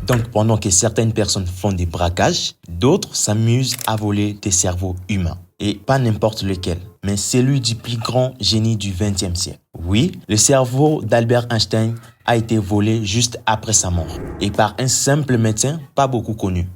Donc, pendant que certaines personnes font des braquages, d'autres s'amusent à voler des cerveaux humains. Et pas n'importe lequel, mais celui du plus grand génie du XXe siècle. Oui, le cerveau d'Albert Einstein a été volé juste après sa mort, et par un simple médecin pas beaucoup connu.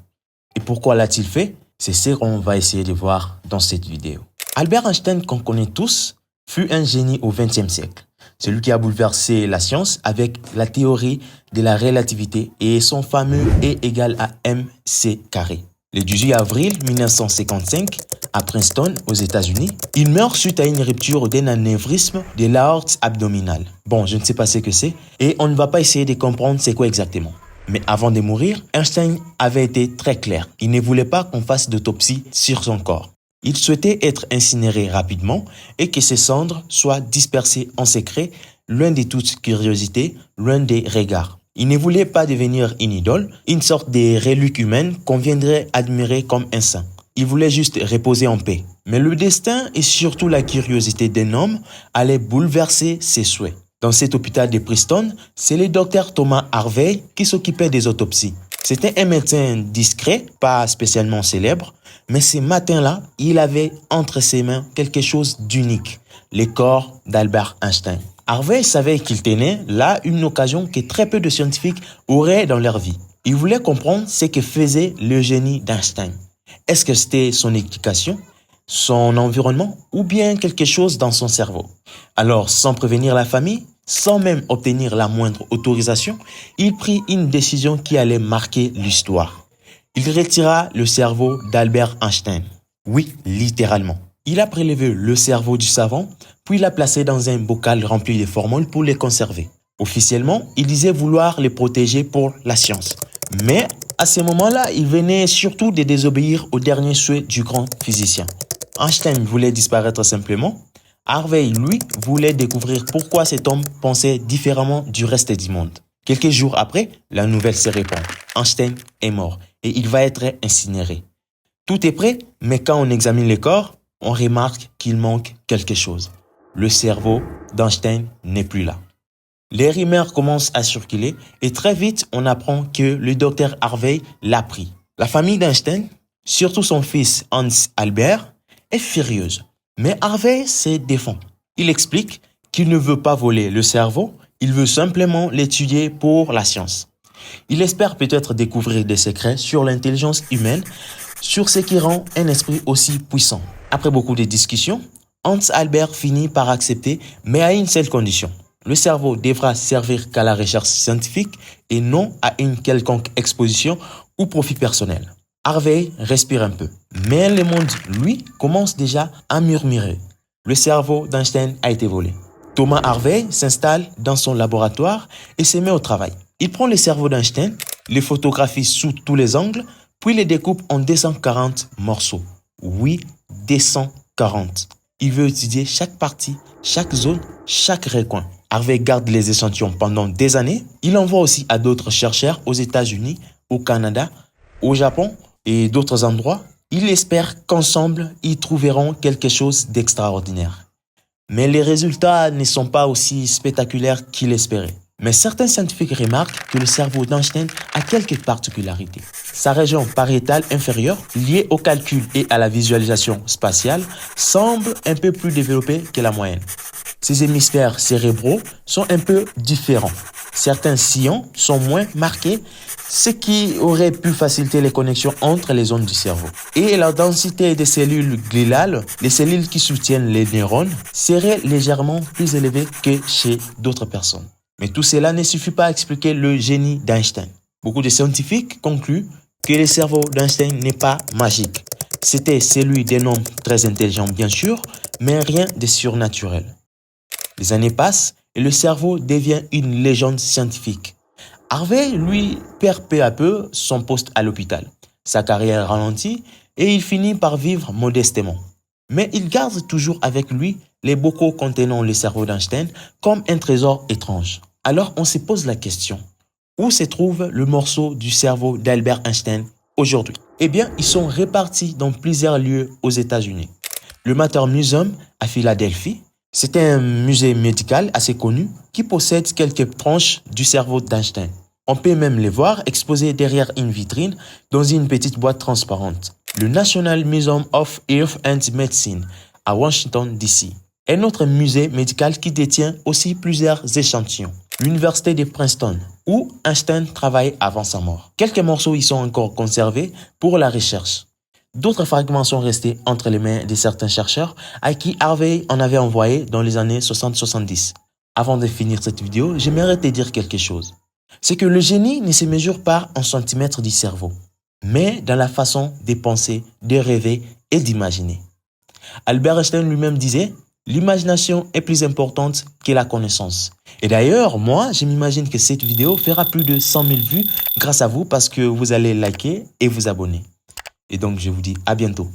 Et pourquoi l'a-t-il fait? C'est ce qu'on va essayer de voir dans cette vidéo. Albert Einstein, qu'on connaît tous, fut un génie au XXe siècle. Celui qui a bouleversé la science avec la théorie de la relativité et son fameux E égale à mc². Le 18 avril 1955, à Princeton, aux États-Unis, il meurt suite à une rupture d'un anévrisme de l'aorte abdominale. Bon, je ne sais pas ce que c'est et on ne va pas essayer de comprendre c'est quoi exactement. Mais avant de mourir, Einstein avait été très clair. Il ne voulait pas qu'on fasse d'autopsie sur son corps. Il souhaitait être incinéré rapidement et que ses cendres soient dispersées en secret, loin de toute curiosité, loin des regards. Il ne voulait pas devenir une idole, une sorte de relique humaine qu'on viendrait admirer comme un saint. Il voulait juste reposer en paix. Mais le destin et surtout la curiosité d'un homme allaient bouleverser ses souhaits. Dans cet hôpital de Princeton, c'est le docteur Thomas Harvey qui s'occupait des autopsies. C'était un médecin discret, pas spécialement célèbre, mais ce matin-là, il avait entre ses mains quelque chose d'unique, le corps d'Albert Einstein. Harvey savait qu'il tenait là une occasion que très peu de scientifiques auraient dans leur vie. Il voulait comprendre ce que faisait le génie d'Einstein. Est-ce que c'était son éducation, son environnement ou bien quelque chose dans son cerveau? Alors, sans prévenir la famille, sans même obtenir la moindre autorisation, il prit une décision qui allait marquer l'histoire. Il retira le cerveau d'Albert Einstein. Oui, littéralement. Il a prélevé le cerveau du savant, puis l'a placé dans un bocal rempli de formol pour les conserver. Officiellement, il disait vouloir les protéger pour la science. Mais à ce moment-là, il venait surtout de désobéir au dernier souhait du grand physicien. Einstein voulait disparaître simplement. Harvey, lui, voulait découvrir pourquoi cet homme pensait différemment du reste du monde. Quelques jours après, la nouvelle se répand. Einstein est mort et il va être incinéré. Tout est prêt, mais quand on examine le corps, on remarque qu'il manque quelque chose. Le cerveau d'Einstein n'est plus là. Les rumeurs commencent à circuler et très vite, on apprend que le docteur Harvey l'a pris. La famille d'Einstein, surtout son fils Hans Albert, est furieuse. Mais Harvey se défend. Il explique qu'il ne veut pas voler le cerveau, il veut simplement l'étudier pour la science. Il espère peut-être découvrir des secrets sur l'intelligence humaine, sur ce qui rend un esprit aussi puissant. Après beaucoup de discussions, Hans Albert finit par accepter, mais à une seule condition. Le cerveau devra servir qu'à la recherche scientifique et non à une quelconque exposition ou profit personnel. Harvey respire un peu, mais le monde, lui, commence déjà à murmurer. Le cerveau d'Einstein a été volé. Thomas Harvey s'installe dans son laboratoire et se met au travail. Il prend le cerveau d'Einstein, les photographie sous tous les angles, puis les découpe en 240 morceaux. Oui, 240. Il veut étudier chaque partie, chaque zone, chaque recoin. Harvey garde les échantillons pendant des années. Il envoie aussi à d'autres chercheurs aux États-Unis, au Canada, au Japon et d'autres endroits. Il espère qu'ensemble, ils trouveront quelque chose d'extraordinaire. Mais les résultats ne sont pas aussi spectaculaires qu'il espérait. Mais certains scientifiques remarquent que le cerveau d'Einstein a quelques particularités. Sa région pariétale inférieure, liée au calcul et à la visualisation spatiale, semble un peu plus développée que la moyenne. Ses hémisphères cérébraux sont un peu différents. Certains sillons sont moins marqués, ce qui aurait pu faciliter les connexions entre les zones du cerveau. Et la densité des cellules gliales, les cellules qui soutiennent les neurones, serait légèrement plus élevée que chez d'autres personnes. Mais tout cela ne suffit pas à expliquer le génie d'Einstein. Beaucoup de scientifiques concluent que le cerveau d'Einstein n'est pas magique. C'était celui d'un homme très intelligent bien sûr, mais rien de surnaturel. Les années passent et le cerveau devient une légende scientifique. Harvey, lui, perd peu à peu son poste à l'hôpital. Sa carrière ralentit et il finit par vivre modestement. Mais il garde toujours avec lui les bocaux contenant le cerveau d'Einstein comme un trésor étrange. Alors on se pose la question, où se trouve le morceau du cerveau d'Albert Einstein aujourd'hui? Eh bien, ils sont répartis dans plusieurs lieux aux États-Unis. Le Mater Museum à Philadelphie, c'est un musée médical assez connu qui possède quelques tranches du cerveau d'Einstein. On peut même les voir exposés derrière une vitrine dans une petite boîte transparente. Le National Museum of Earth and Medicine à Washington, D.C. Un autre musée médical qui détient aussi plusieurs échantillons. L'université de Princeton, où Einstein travaille avant sa mort. Quelques morceaux y sont encore conservés pour la recherche. D'autres fragments sont restés entre les mains de certains chercheurs à qui Harvey en avait envoyé dans les années 60-70. Avant de finir cette vidéo, j'aimerais te dire quelque chose. C'est que le génie ne se mesure pas en centimètres du cerveau, mais dans la façon de penser, de rêver et d'imaginer. Albert Einstein lui-même disait « L'imagination est plus importante que la connaissance ». Et d'ailleurs, moi, je m'imagine que cette vidéo fera plus de 100 000 vues grâce à vous parce que vous allez liker et vous abonner. Et donc, je vous dis à bientôt.